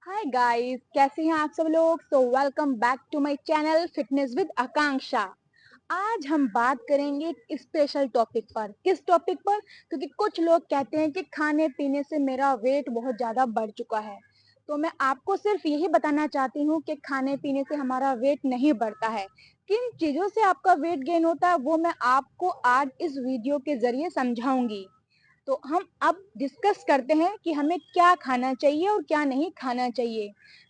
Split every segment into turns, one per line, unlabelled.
Hi guys, कैसे हैं आप सब लोग। Welcome back to my channel fitness with Akanksha. आज हम बात करेंगे एक स्पेशल टॉपिक पर। किस टॉपिक पर? क्योंकि कुछ लोग कहते हैं कि खाने पीने से मेरा वेट बहुत ज्यादा बढ़ चुका है। तो मैं आपको सिर्फ यही बताना चाहती हूँ कि खाने पीने से हमारा वेट नहीं बढ़ता है। किन चीजों से आपका वेट गेन होता है वो मैं आपको आज इस वीडियो के जरिए समझाऊंगी। तो हम अब डिस्कस करते हैं कि हमें क्या खाना चाहिए और क्या नहीं खाना चाहिए।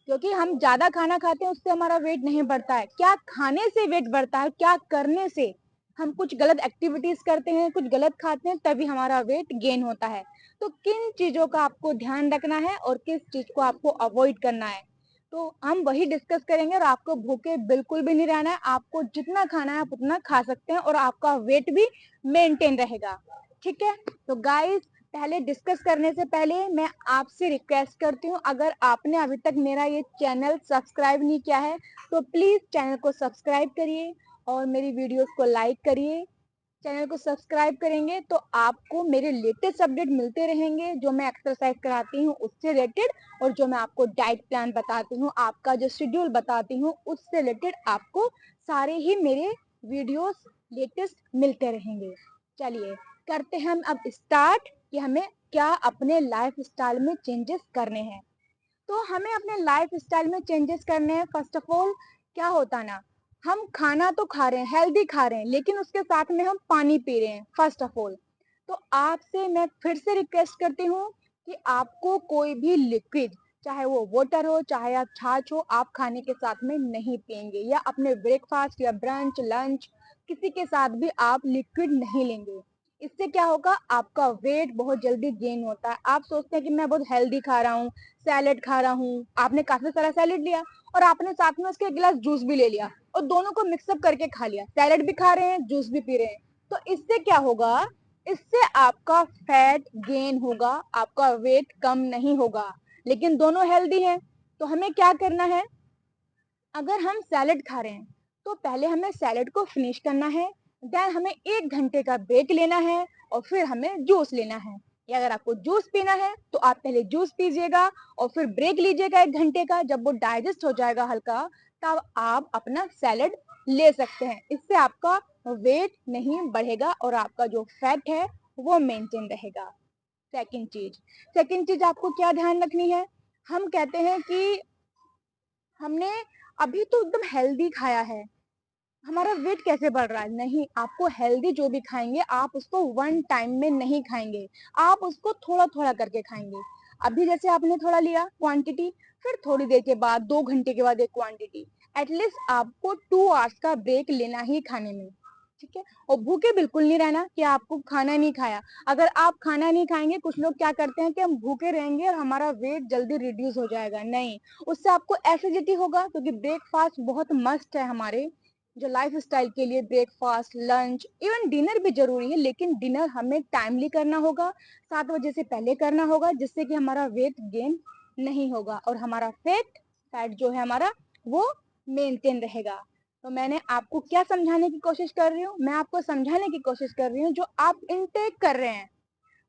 क्योंकि हम ज्यादा खाना खाते हैं उससे हमारा वेट नहीं बढ़ता है। क्या खाने से वेट बढ़ता है, क्या करने से। हम कुछ गलत एक्टिविटीज करते हैं, कुछ गलत खाते हैं, तभी हमारा वेट गेन होता है। तो किन चीजों का आपको ध्यान रखना है और किस चीज को आपको अवॉइड करना है, तो हम वही डिस्कस करेंगे। और आपको भूखे बिल्कुल भी नहीं रहना है। आपको जितना खाना है आप उतना खा सकते हैं और आपका वेट भी मेंटेन रहेगा। ठीक है। तो गाइस, पहले डिस्कस करने से पहले मैं आपसे रिक्वेस्ट करती हूँ, अगर आपने अभी तक मेरा ये चैनल सब्सक्राइब नहीं किया है तो प्लीज चैनल को सब्सक्राइब करिए और मेरी वीडियोस को लाइक करिए। चैनल को सब्सक्राइब करेंगे तो आपको मेरे लेटेस्ट अपडेट मिलते रहेंगे, जो मैं एक्सरसाइज कराती हूँ उससे रिलेटेड, और जो मैं आपको डाइट प्लान बताती हूँ, आपका जो शेड्यूल बताती हूँ उससे रिलेटेड आपको सारे ही मेरे वीडियोस लेटेस्ट मिलते रहेंगे। चलिए करते हैं हम अब स्टार्ट कि हमें क्या अपने लाइफ स्टाइल में चेंजेस करने हैं। तो हमें अपने लाइफ स्टाइल में चेंजेस करने हैं। फर्स्ट ऑफ ऑल क्या होता ना, हम खाना तो खा रहे हैं, हेल्दी खा रहे हैं, लेकिन उसके साथ में हम पानी पी रहे हैं फर्स्ट ऑफ ऑल। तो आपसे मैं फिर से रिक्वेस्ट करती हूँ कि आपको कोई भी लिक्विड, चाहे वो वाटर हो चाहे आप छाछ हो, आप खाने के साथ में नहीं पियेंगे, या अपने ब्रेकफास्ट या ब्रंच लंच किसी के साथ भी आप लिक्विड नहीं लेंगे। इससे क्या होगा, आपका वेट बहुत जल्दी गेन होता है। आप सोचते हैं कि मैं बहुत हेल्दी खा रहा हूँ, सैलेड खा रहा हूँ, आपने काफी सारा सैलेड लिया और आपने साथ में उसके एक गिलास जूस भी ले लिया और दोनों को मिक्सअप करके खा लिया, सैलेड भी खा रहे हैं जूस भी पी रहे हैं। तो इससे क्या होगा, इससे आपका फैट गेन होगा, आपका वेट कम नहीं होगा। लेकिन दोनों हेल्दी हैं। तो हमें क्या करना है, अगर हम सैलेड खा रहे हैं तो पहले हमें सैलेड को फिनिश करना है, देन हमें 1 घंटे का ब्रेक लेना है और फिर हमें जूस लेना है। या अगर आपको जूस पीना है तो आप पहले जूस पीजिएगा और फिर ब्रेक लीजिएगा 1 घंटे का। जब वो डाइजेस्ट हो जाएगा हल्का, तब आप अपना सैलेड ले सकते हैं। इससे आपका वेट नहीं बढ़ेगा और आपका जो फैट है वो मेंटेन रहेगा। सेकेंड चीज आपको क्या ध्यान रखनी है, हम कहते हैं कि हमने अभी तो एकदम हेल्दी खाया है, हमारा वेट कैसे बढ़ रहा है। नहीं, आपको हेल्दी जो भी खाएंगे आप उसको वन टाइम में नहीं खाएंगे, आप उसको थोड़ा थोड़ा करके खाएंगे। अभी जैसे आपने थोड़ा लिया क्वांटिटी, फिर थोड़ी देर के बाद 2 घंटे के बाद एक क्वांटिटी। एटलीस्ट आपको 2 आवर्स का ब्रेक लेना ही खाने में। ठीक है। और भूखे बिल्कुल नहीं रहना कि आपको खाना नहीं खाया। अगर आप खाना नहीं खाएंगे, कुछ लोग क्या करते हैं कि हम भूखे रहेंगे और हमारा वेट जल्दी रिड्यूस हो जाएगा। नहीं, उससे आपको एसिडिटी होगा, क्योंकि ब्रेकफास्ट बहुत मस्ट है हमारे जो लाइफ स्टाइल के लिए। ब्रेकफास्ट, लंच, इवन डिनर भी जरूरी है, लेकिन डिनर हमें टाइमली करना होगा, 7 बजे से पहले करना होगा, जिससे कि हमारा वेट गेन नहीं होगा और हमारा फैट जो है हमारा वो मेंटेन रहेगा। तो मैंने आपको क्या समझाने की कोशिश कर रही हूँ, मैं आपको समझाने की कोशिश कर रही हूँ जो आप इनटेक कर रहे हैं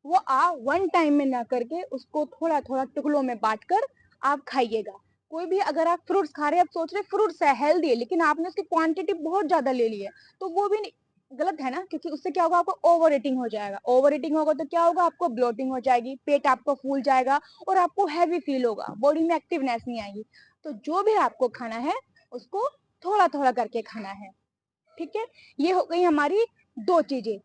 वो आप वन टाइम में ना करके उसको थोड़ा थोड़ा टुकड़ों में बांटकर आप खाइएगा। कोई भी अगर आप फ्रूट्स खा रहे हैं, आप सोच रहे फ्रूट्स है हेल्दी है, लेकिन आपने उसकी क्वांटिटी बहुत ज्यादा ले ली है, तो वो भी गलत है ना। क्योंकि उससे क्या होगा, आपको ओवर ईटिंग हो जाएगा। ओवर ईटिंग होगा तो क्या होगा, आपको ब्लोटिंग हो जाएगी, पेट आपको फूल जाएगा और आपको हैवी फील होगा, बॉडी में एक्टिवनेस नहीं आएगी। तो जो भी आपको खाना है उसको थोड़ा थोड़ा करके खाना है। ठीक है। ये हो गई हमारी 2 चीजें।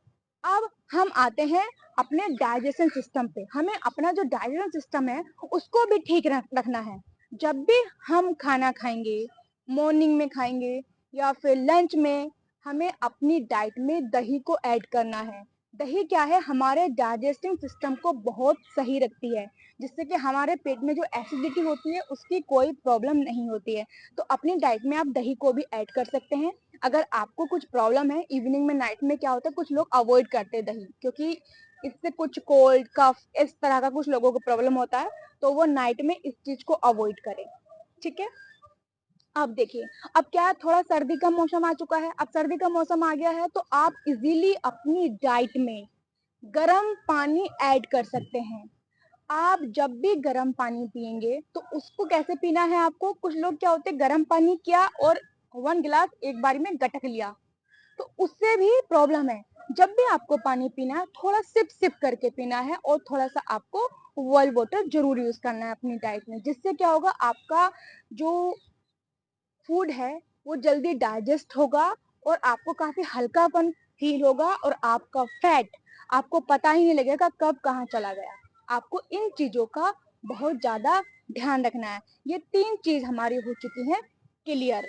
अब हम आते हैं अपने डाइजेशन सिस्टम पे। हमें अपना जो डाइजेशन सिस्टम है उसको भी ठीक रखना है। जब भी हम खाना खाएंगे, मॉर्निंग में खाएंगे या फिर लंच में, हमें अपनी डाइट में दही को ऐड करना है। दही क्या है, हमारे डाइजेस्टिंग सिस्टम को बहुत सही रखती है, जिससे कि हमारे पेट में जो एसिडिटी होती है उसकी कोई प्रॉब्लम नहीं होती है। तो अपनी डाइट में आप दही को भी ऐड कर सकते हैं। अगर आपको कुछ प्रॉब्लम है इवनिंग में, नाइट में क्या होता है, कुछ लोग अवॉइड करते हैं दही, क्योंकि इससे कुछ कोल्ड कफ इस तरह का कुछ लोगों को प्रॉब्लम होता है, तो वो नाइट में इस चीज को अवॉइड करें। ठीक है। अब देखिए, अब क्या है, थोड़ा सर्दी का मौसम आ चुका है। अब सर्दी का मौसम आ गया है तो आप इजीली अपनी डाइट में गर्म पानी ऐड कर सकते हैं। आप जब भी गर्म पानी पिएंगे तो उसको कैसे पीना है आपको। कुछ लोग क्या होते हैं, गर्म पानी किया और 1 गिलास एक बारी में गटक लिया, तो उससे भी प्रॉब्लम है। जब भी आपको पानी पीना है थोड़ा सिप सिप करके पीना है, और थोड़ा सा आपको बॉइल वाटर जरूर यूज करना है अपनी डाइट में, जिससे क्या होगा, आपका जो फूड है वो जल्दी डाइजेस्ट होगा और आपको काफी हल्कापन फील होगा, और आपका फैट आपको पता ही नहीं लगेगा कब कहाँ चला गया। आपको इन चीजों का बहुत ज्यादा ध्यान रखना है। ये 3 चीज हमारी हो चुकी है क्लियर।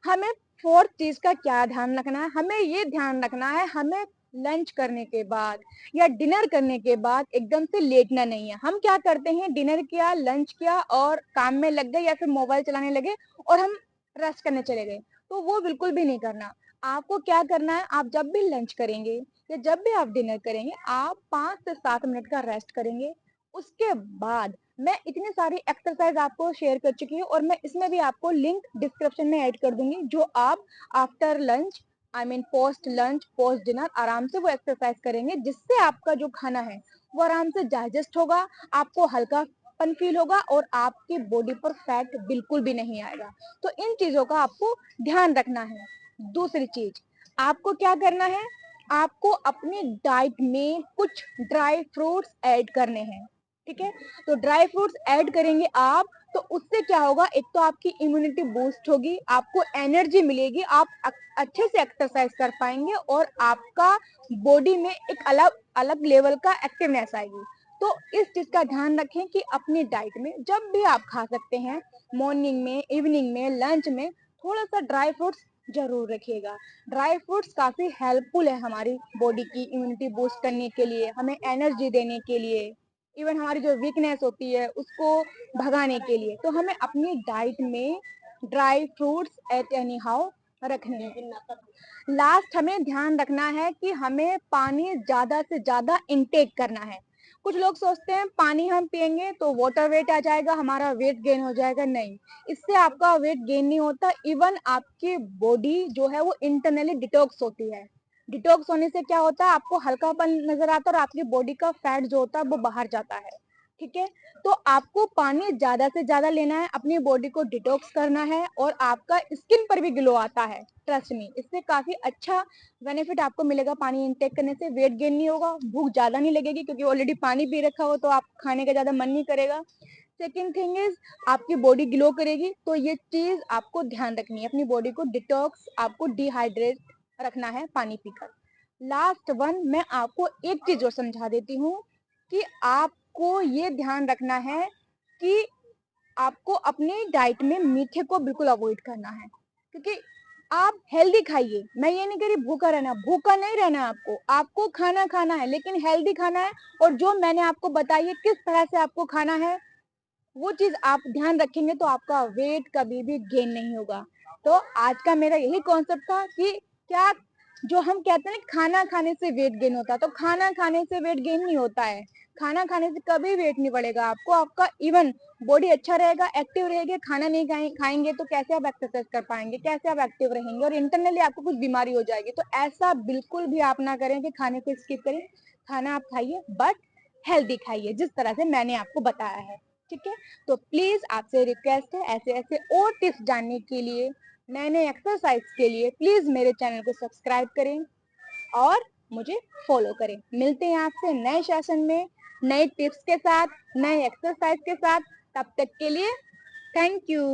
हमें फोर्थ चीज का क्या ध्यान रखना है, हमें ये ध्यान रखना है, हमें लंच करने के बाद या डिनर करने के बाद एकदम से लेटना नहीं है। हम क्या करते हैं, डिनर किया, लंच किया और काम में लग गए या फिर मोबाइल चलाने लगे और हम रेस्ट करने चले गए, तो वो बिल्कुल भी नहीं करना। आपको क्या करना है, आप जब भी लंच करेंगे या जब भी आप डिनर करेंगे, आप 5 से 7 मिनट का रेस्ट करेंगे। उसके बाद मैं इतनी सारी एक्सरसाइज आपको शेयर कर चुकी हूँ, और मैं इसमें भी आपको लिंक डिस्क्रिप्शन में ऐड कर दूंगी, जो आप after lunch, I mean post lunch post dinner आराम से वो एक्सरसाइज करेंगे, जिससे आपका जो खाना है वो आराम से डाइजेस्ट होगा, आपको हल्कापन फील होगा और आपकी बॉडी पर फैट बिल्कुल भी नहीं आएगा। तो इन चीजों का आपको ध्यान रखना है। दूसरी चीज, आपको क्या करना है, आपको अपनी डाइट में कुछ ड्राई फ्रूट्स ऐड करने हैं। ठीक है, तो ड्राई फ्रूट्स ऐड करेंगे आप, तो उससे क्या होगा, एक तो आपकी इम्यूनिटी बूस्ट होगी, आपको एनर्जी मिलेगी, आप अच्छे से एक्सरसाइज कर पाएंगे और आपका बॉडी में एक अलग अलग लेवल का एक्टिवनेस आएगी। तो इस चीज का ध्यान रखें कि अपनी डाइट में जब भी आप खा सकते हैं, मॉर्निंग में, इवनिंग में, लंच में, थोड़ा सा ड्राई फ्रूट्स जरूर रखिएगा। ड्राई फ्रूट्स काफी हेल्पफुल है हमारी बॉडी की इम्यूनिटी बूस्ट करने के लिए, हमें एनर्जी देने के लिए, इवन हमारी जो वीकनेस होती है उसको भगाने के लिए। तो हमें अपनी डाइट में dry fruits at any how रखने हैं। लास्ट हमें ध्यान रखना है कि हमें पानी ज्यादा से ज्यादा इनटेक करना है। कुछ लोग सोचते हैं पानी हम पियेंगे तो वाटर वेट आ जाएगा, हमारा वेट गेन हो जाएगा। नहीं, इससे आपका वेट गेन नहीं होता। इवन आपकी बॉडी जो है वो इंटरनली डिटॉक्स होती है। डिटॉक्स होने से क्या होता है, आपको हल्कापन नजर आता है और आपकी बॉडी का फैट जो होता है वो बाहर जाता है। ठीक है, तो आपको पानी ज्यादा से ज्यादा लेना है, अपनी बॉडी को डिटॉक्स करना है, और आपका स्किन पर भी ग्लो आता है। ट्रस्ट मी, इससे काफी अच्छा बेनिफिट आपको मिलेगा। पानी इंटेक करने से वेट गेन नहीं होगा, भूख ज्यादा नहीं लगेगी क्योंकि ऑलरेडी पानी पी रखा हो तो आप खाने का ज्यादा मन नहीं करेगा। सेकेंड थिंग इज, आपकी बॉडी ग्लो करेगी। तो ये चीज आपको ध्यान रखनी है, अपनी बॉडी को डिटॉक्स, आपको डिहाइड्रेट रखना है पानी पीकर। लास्ट वन, मैं आपको एक चीज और समझा देती हूँ कि आपको ये ध्यान रखना है कि आपको अपनी डाइट में मीठे को बिल्कुल अवॉइड करना है, क्योंकि आप हेल्दी खाइए। मैं ये नहीं कह रही भूखा रहना, भूखा नहीं रहना है आपको, आपको खाना खाना है लेकिन हेल्दी खाना है। और जो मैंने आपको बताई है किस तरह से आपको खाना है, वो चीज आप ध्यान रखेंगे तो आपका वेट कभी भी गेन नहीं होगा। तो आज का मेरा यही कॉन्सेप्ट था कि क्या, जो हम कहते हैं खाना खाने से वेट गेन होता है, तो खाना खाने से वेट गेन नहीं होता है। खाना खाने से कभी वेट नहीं बढ़ेगा आपको, आपका इवन बॉडी अच्छा रहेगा, एक्टिव रहेगी। खाना नहीं खाएंगे तो कैसे आप एक्सरसाइज कर पाएंगे, कैसे आप एक्टिव रहेंगे, और इंटरनली आपको कुछ बीमारी हो जाएगी। तो ऐसा बिल्कुल भी आप ना करें कि खाने को स्किप करें। खाना आप खाइए बट हेल्दी खाइए, जिस तरह से मैंने आपको बताया है। ठीक है, तो प्लीज आपसे रिक्वेस्ट है, ऐसे ऐसे और टिप्स जानने के लिए, नए नए एक्सरसाइज के लिए प्लीज मेरे चैनल को सब्सक्राइब करें और मुझे फॉलो करें। मिलते हैं आपसे नए सेशन में, नए टिप्स के साथ, नए एक्सरसाइज के साथ। तब तक के लिए थैंक यू।